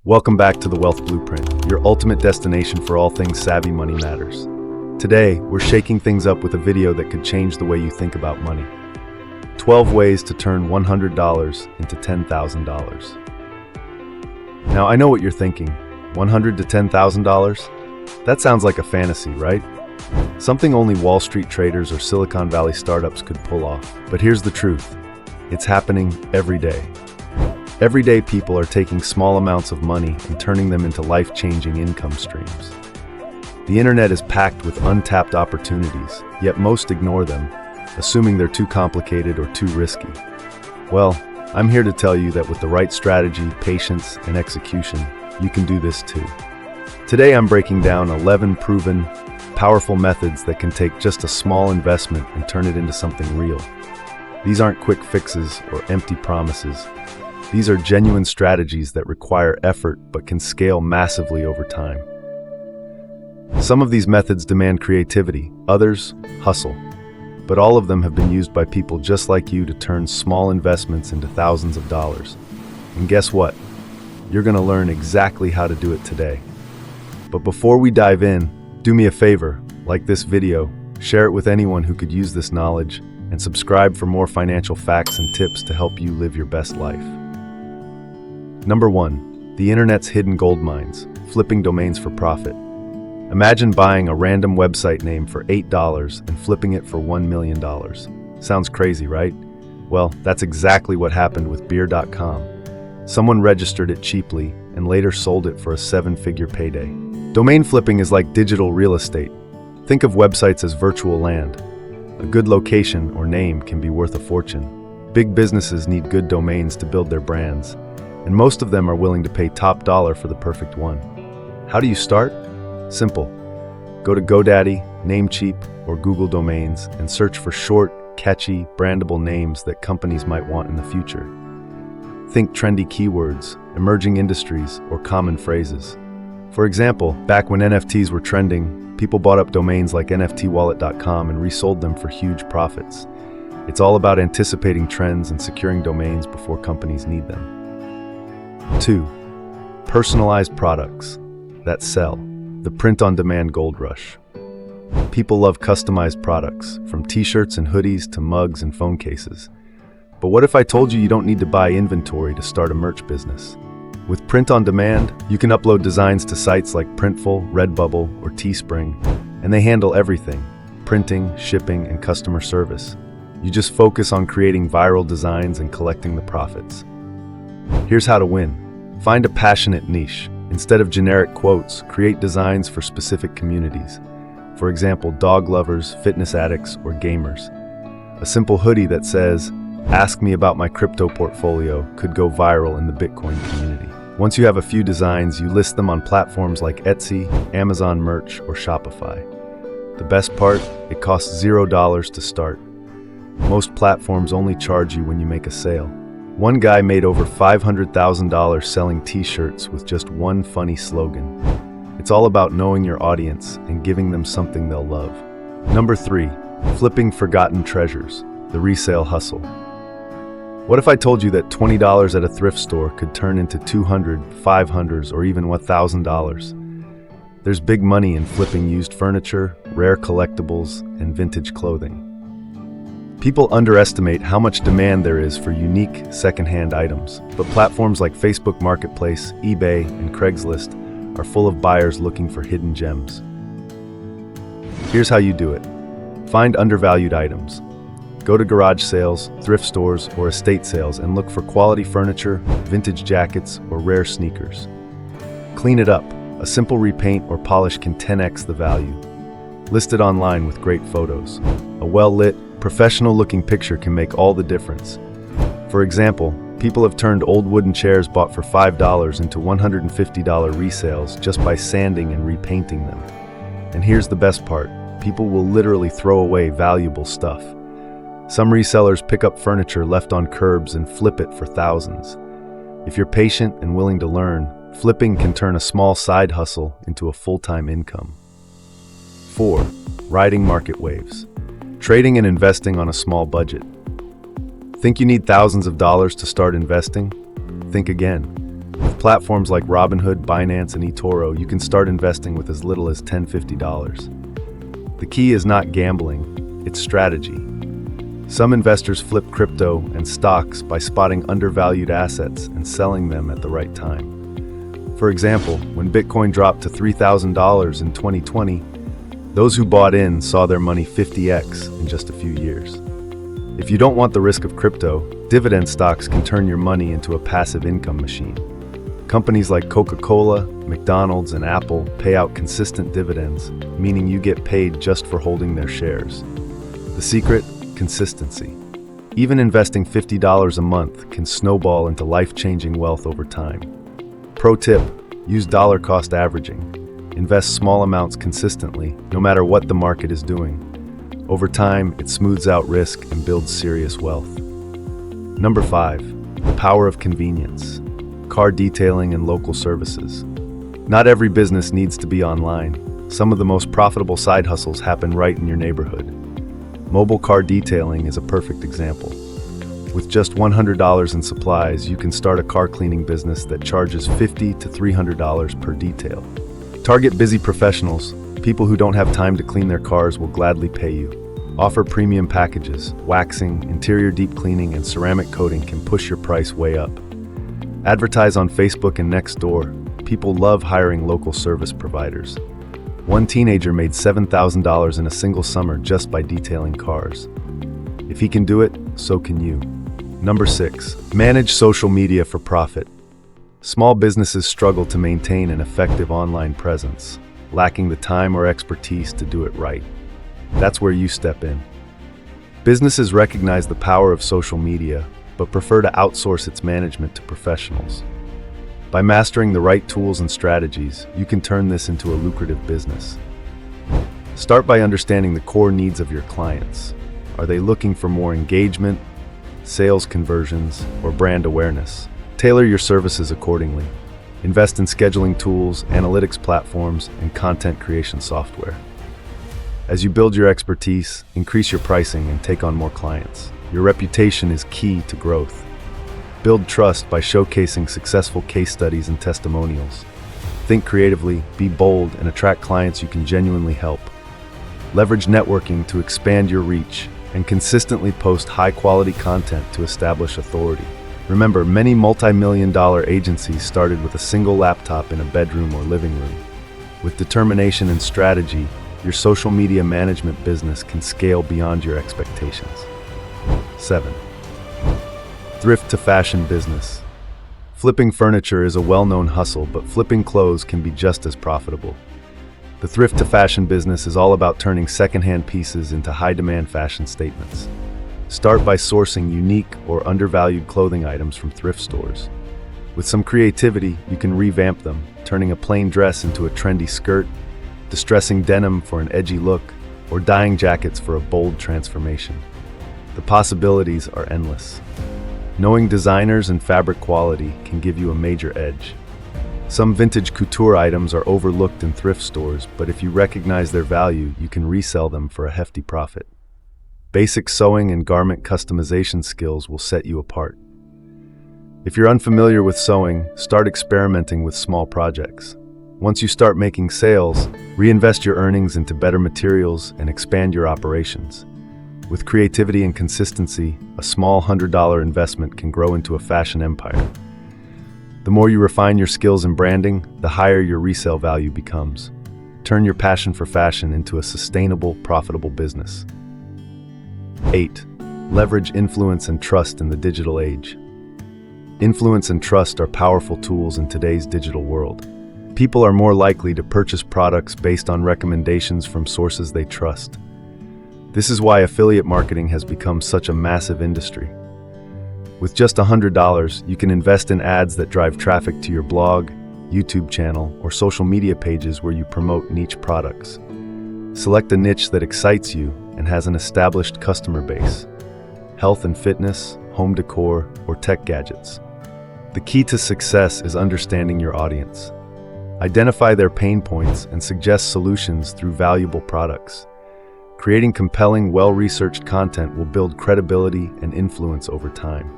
Welcome back to the Wealth Blueprint, your ultimate destination for all things savvy money matters. Today, we're shaking things up with a video that could change the way you think about money. 12 ways to turn $100 into $10,000. Now, I know what you're thinking. $100 to $10,000? That sounds like a fantasy, right? Something only Wall Street traders or Silicon Valley startups could pull off. But here's the truth. It's happening every day. Everyday people are taking small amounts of money and turning them into life-changing income streams. The internet is packed with untapped opportunities, yet most ignore them, assuming they're too complicated or too risky. Well, I'm here to tell you that with the right strategy, patience, and execution, you can do this too. Today I'm breaking down 11 proven, powerful methods that can take just a small investment and turn it into something real. These aren't quick fixes or empty promises. These are genuine strategies that require effort but can scale massively over time. Some of these methods demand creativity, others, hustle. But all of them have been used by people just like you to turn small investments into thousands of dollars. And guess what? You're going to learn exactly how to do it today. But before we dive in, do me a favor, like this video, share it with anyone who could use this knowledge, and subscribe for more financial facts and tips to help you live your best life. Number 1. The internet's hidden gold mines, flipping domains for profit. Imagine buying a random website name for $8 and flipping it for $1 million. Sounds crazy, right? Well, that's exactly what happened with beer.com. Someone registered it cheaply and later sold it for a 7-figure payday. Domain flipping is like digital real estate. Think of websites as virtual land. A good location or name can be worth a fortune. Big businesses need good domains to build their brands, and most of them are willing to pay top dollar for the perfect one. How do you start? Simple. Go to GoDaddy, Namecheap, or Google Domains and search for short, catchy, brandable names that companies might want in the future. Think trendy keywords, emerging industries, or common phrases. For example, back when NFTs were trending, people bought up domains like NFTwallet.com and resold them for huge profits. It's all about anticipating trends and securing domains before companies need them. 2. Personalized products that sell. The print-on-demand gold rush. People love customized products, from t-shirts and hoodies to mugs and phone cases. But what if I told you don't need to buy inventory to start a merch business? With print-on-demand, you can upload designs to sites like Printful, Redbubble, or Teespring, and they handle everything: printing, shipping, and customer service. You just focus on creating viral designs and collecting the profits. Here's how to win. Find a passionate niche. Instead of generic quotes, create designs for specific communities. For example, dog lovers, fitness addicts, or gamers. A simple hoodie that says, "Ask me about my crypto portfolio," could go viral in the Bitcoin community. Once you have a few designs, you list them on platforms like Etsy, Amazon Merch, or Shopify. The best part? It costs $0 to start. Most platforms only charge you when you make a sale. One guy made over $500,000 selling t-shirts with just one funny slogan. It's all about knowing your audience and giving them something they'll love. Number 3. Flipping forgotten treasures, the resale hustle. What if I told you that $20 at a thrift store could turn into $200, $500, or even $1,000? There's big money in flipping used furniture, rare collectibles, and vintage clothing. People underestimate how much demand there is for unique, secondhand items, but platforms like Facebook Marketplace, eBay, and Craigslist are full of buyers looking for hidden gems. Here's how you do it. Find undervalued items. Go to garage sales, thrift stores, or estate sales and look for quality furniture, vintage jackets, or rare sneakers. Clean it up. A simple repaint or polish can 10x the value. List it online with great photos. A well-lit, professional-looking picture can make all the difference. For example, people have turned old wooden chairs bought for $5 into $150 resales just by sanding and repainting them. And here's the best part. People will literally throw away valuable stuff. Some resellers pick up furniture left on curbs and flip it for thousands. If you're patient and willing to learn, flipping can turn a small side hustle into a full-time income. 4. Riding market waves. Trading and investing on a small budget. Think you need thousands of dollars to start investing? Think again. With platforms like Robinhood, Binance, and eToro, you can start investing with as little as $10, $50. The key is not gambling, it's strategy. Some investors flip crypto and stocks by spotting undervalued assets and selling them at the right time. For example, when Bitcoin dropped to $3,000 in 2020, those who bought in saw their money 50x in just a few years. If you don't want the risk of crypto, dividend stocks can turn your money into a passive income machine. Companies like Coca-Cola, McDonald's, and Apple pay out consistent dividends, meaning you get paid just for holding their shares. The secret? Consistency. Even investing $50 a month can snowball into life-changing wealth over time. Pro tip: use dollar cost averaging. Invest small amounts consistently, no matter what the market is doing. Over time, it smooths out risk and builds serious wealth. Number 5. The power of convenience. Car detailing and local services. Not every business needs to be online. Some of the most profitable side hustles happen right in your neighborhood. Mobile car detailing is a perfect example. With just $100 in supplies, you can start a car cleaning business that charges $50 to $300 per detail. Target busy professionals. People who don't have time to clean their cars will gladly pay you. Offer premium packages. Waxing, interior deep cleaning, and ceramic coating can push your price way up. Advertise on Facebook and Nextdoor. People love hiring local service providers. One teenager made $7,000 in a single summer just by detailing cars. If he can do it, so can you. Number 6. Manage social media for profit. Small businesses struggle to maintain an effective online presence, lacking the time or expertise to do it right. That's where you step in. Businesses recognize the power of social media, but prefer to outsource its management to professionals. By mastering the right tools and strategies, you can turn this into a lucrative business. Start by understanding the core needs of your clients. Are they looking for more engagement, sales conversions, or brand awareness? Tailor your services accordingly. Invest in scheduling tools, analytics platforms, and content creation software. As you build your expertise, increase your pricing and take on more clients. Your reputation is key to growth. Build trust by showcasing successful case studies and testimonials. Think creatively, be bold, and attract clients you can genuinely help. Leverage networking to expand your reach, and consistently post high-quality content to establish authority. Remember, many multi-million-dollar agencies started with a single laptop in a bedroom or living room. With determination and strategy, your social media management business can scale beyond your expectations. 7. Thrift to fashion business. Flipping furniture is a well-known hustle, but flipping clothes can be just as profitable. The thrift to fashion business is all about turning secondhand pieces into high-demand fashion statements. Start by sourcing unique or undervalued clothing items from thrift stores. With some creativity, you can revamp them, turning a plain dress into a trendy skirt, distressing denim for an edgy look, or dyeing jackets for a bold transformation. The possibilities are endless. Knowing designers and fabric quality can give you a major edge. Some vintage couture items are overlooked in thrift stores, but if you recognize their value, you can resell them for a hefty profit. Basic sewing and garment customization skills will set you apart. If you're unfamiliar with sewing, start experimenting with small projects. Once you start making sales, reinvest your earnings into better materials and expand your operations. With creativity and consistency, a small $100 investment can grow into a fashion empire. The more you refine your skills in branding, the higher your resale value becomes. Turn your passion for fashion into a sustainable, profitable business. 8. Leverage influence and trust in the digital age. Influence and trust are powerful tools in today's digital world. People are more likely to purchase products based on recommendations from sources they trust. This is why affiliate marketing has become such a massive industry. With just $100, you can invest in ads that drive traffic to your blog, YouTube channel, or social media pages where you promote niche products. Select a niche that excites you and has an established customer base: health and fitness, home decor, or tech gadgets. The key to success is understanding your audience. Identify their pain points and suggest solutions through valuable products. Creating compelling, well-researched content will build credibility and influence over time.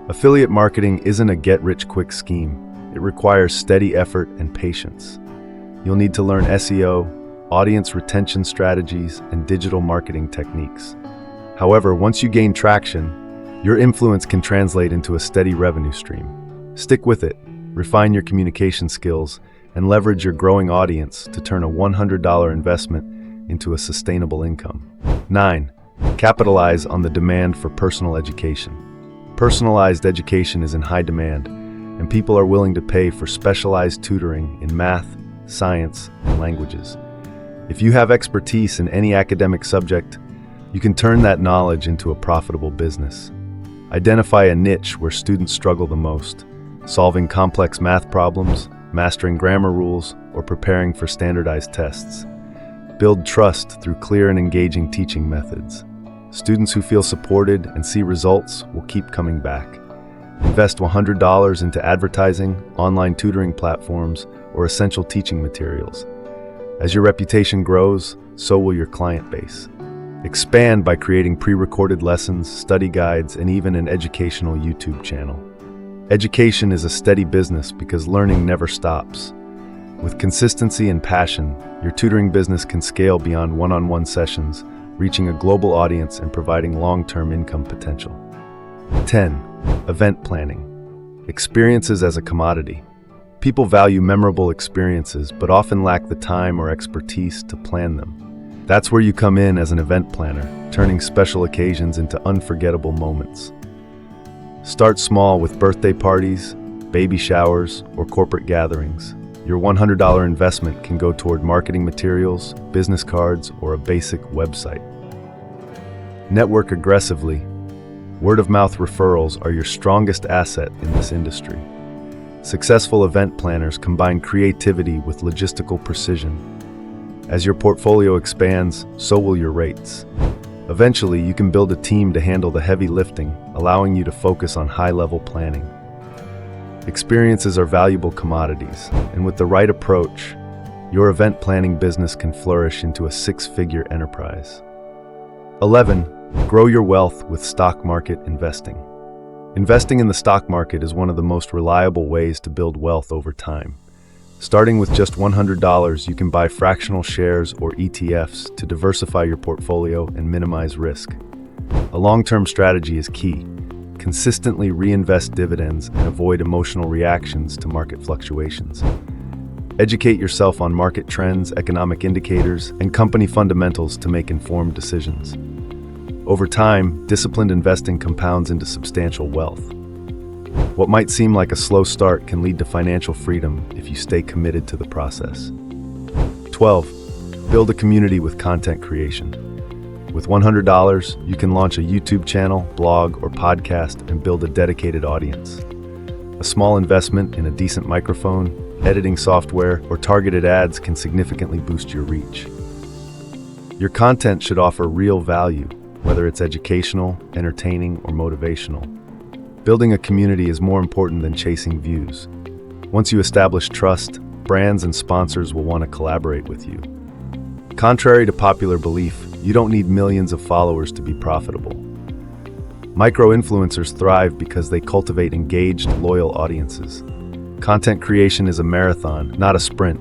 Affiliate marketing isn't a get-rich-quick scheme. It requires steady effort and patience. You'll need to learn SEO, audience retention strategies, and digital marketing techniques. However, once you gain traction, your influence can translate into a steady revenue stream. Stick with it, refine your communication skills, and leverage your growing audience to turn a $100 investment into a sustainable income. 9. Capitalize on the demand for personal education. Personalized education is in high demand, and people are willing to pay for specialized tutoring in math, science, and languages. If you have expertise in any academic subject, you can turn that knowledge into a profitable business. Identify a niche where students struggle the most, solving complex math problems, mastering grammar rules, or preparing for standardized tests. Build trust through clear and engaging teaching methods. Students who feel supported and see results will keep coming back. Invest $100 into advertising, online tutoring platforms, or essential teaching materials. As your reputation grows, so will your client base. Expand by creating pre-recorded lessons, study guides, and even an educational YouTube channel. Education is a steady business because learning never stops. With consistency and passion, your tutoring business can scale beyond one-on-one sessions, reaching a global audience and providing long-term income potential. 10. Event planning. Experiences as a commodity. People value memorable experiences, but often lack the time or expertise to plan them. That's where you come in as an event planner, turning special occasions into unforgettable moments. Start small with birthday parties, baby showers, or corporate gatherings. Your $100 investment can go toward marketing materials, business cards, or a basic website. Network aggressively. Word-of-mouth referrals are your strongest asset in this industry. Successful event planners combine creativity with logistical precision. As your portfolio expands, so will your rates. Eventually, you can build a team to handle the heavy lifting, allowing you to focus on high-level planning. Experiences are valuable commodities, and with the right approach, your event planning business can flourish into a six-figure enterprise. 11. Grow your wealth with stock market investing. Investing in the stock market is one of the most reliable ways to build wealth over time. Starting with just $100, you can buy fractional shares or ETFs to diversify your portfolio and minimize risk. A long-term strategy is key. Consistently reinvest dividends and avoid emotional reactions to market fluctuations. Educate yourself on market trends, economic indicators, and company fundamentals to make informed decisions. Over time, disciplined investing compounds into substantial wealth. What might seem like a slow start can lead to financial freedom if you stay committed to the process. 12. Build a community with content creation. With $100, you can launch a YouTube channel, blog, or podcast and build a dedicated audience. A small investment in a decent microphone, editing software, or targeted ads can significantly boost your reach. Your content should offer real value, whether it's educational, entertaining, or motivational. Building a community is more important than chasing views. Once you establish trust, brands and sponsors will want to collaborate with you. Contrary to popular belief, you don't need millions of followers to be profitable. Micro-influencers thrive because they cultivate engaged, loyal audiences. Content creation is a marathon, not a sprint.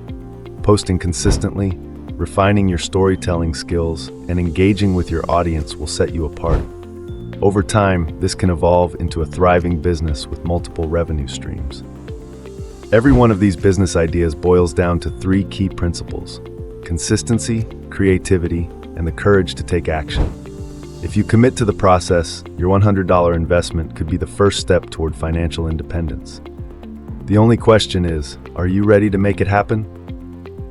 Posting consistently, refining your storytelling skills, and engaging with your audience will set you apart. Over time, this can evolve into a thriving business with multiple revenue streams. Every one of these business ideas boils down to three key principles: consistency, creativity, and the courage to take action. If you commit to the process, your $100 investment could be the first step toward financial independence. The only question is, are you ready to make it happen?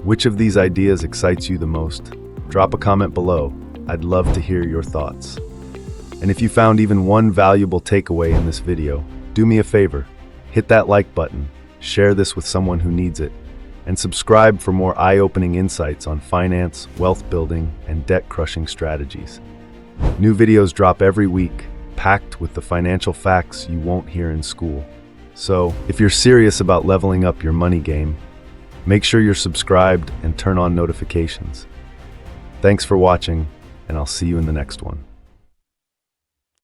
Which of these ideas excites you the most? Drop a comment below. I'd love to hear your thoughts. And if you found even one valuable takeaway in this video, do me a favor, hit that like button, share this with someone who needs it, and subscribe for more eye-opening insights on finance, wealth building, and debt-crushing strategies. New videos drop every week, packed with the financial facts you won't hear in school. So, if you're serious about leveling up your money game, make sure you're subscribed and turn on notifications. Thanks for watching, and I'll see you in the next one.